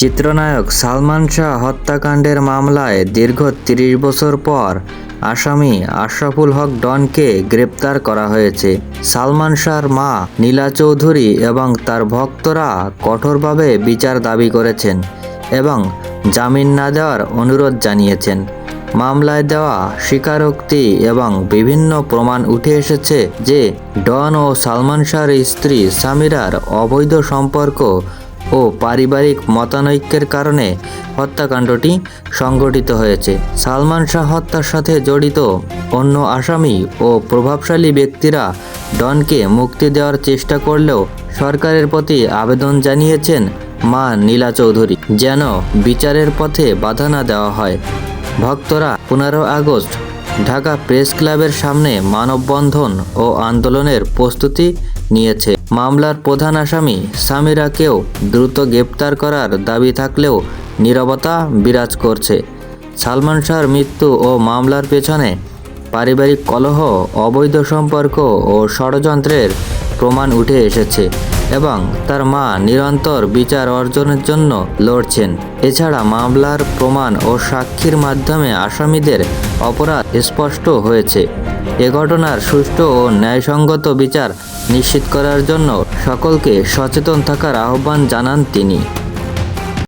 চিত্রনায়ক সালমান শাহ হত্যাকাণ্ডের মামলায় দীর্ঘ ৩০ বছর পর আসামি আশরাফুল হক ডনকে গ্রেপ্তার করা হয়েছে। সালমান শাহর মা নীলা চৌধুরী এবং তার ভক্তরা কঠোরভাবে বিচার দাবি করেছেন এবং জামিন না দেওয়ার অনুরোধ জানিয়েছেন। মামলায় দেওয়া স্বীকারোক্তি এবং বিভিন্ন প্রমাণ উঠে এসেছে যে ডন ও সালমান শাহর স্ত্রী সামিরার অবৈধ সম্পর্ক ও পারিবারিক মতানৈক্যের কারণে হত্যাকাণ্ডটি সংঘটিত হয়েছে। সালমান শাহ হত্যার সাথে জড়িত অন্য আসামি ও প্রভাবশালী ব্যক্তিরা ডনকে মুক্তি দেওয়ার চেষ্টা করলেও সরকারের প্রতি আবেদন জানিয়েছেন মা নীলা চৌধুরী যেন বিচারের পথে বাধা না দেওয়া হয়। ভক্তরা 15 আগস্ট ঢাকা প্রেস ক্লাবের সামনে মানববন্ধন ও আন্দোলনের প্রস্তুতি নিয়েছে। মামলার প্রধান আসামি সামিরাকেও দ্রুত গ্রেপ্তার করার দাবি থাকলেও নীরবতা বিরাজ করছে। সালমান শাহর মৃত্যু ও মামলার পেছনে পারিবারিক কলহ, অবৈধ সম্পর্ক ও ষড়যন্ত্রের প্রমাণ উঠে এসেছে এবং তার মা নিরন্তর বিচার অর্জনের জন্য লড়ছেন। এছাড়া মামলার প্রমাণ ও সাক্ষীর মাধ্যমে আসামিদের অপরাধ স্পষ্ট হয়েছে। এ ঘটনার সুষ্ঠু ও ন্যায়সঙ্গত বিচার নিশ্চিত করার জন্য সকলকে সচেতন থাকার আহ্বান জানান তিনি।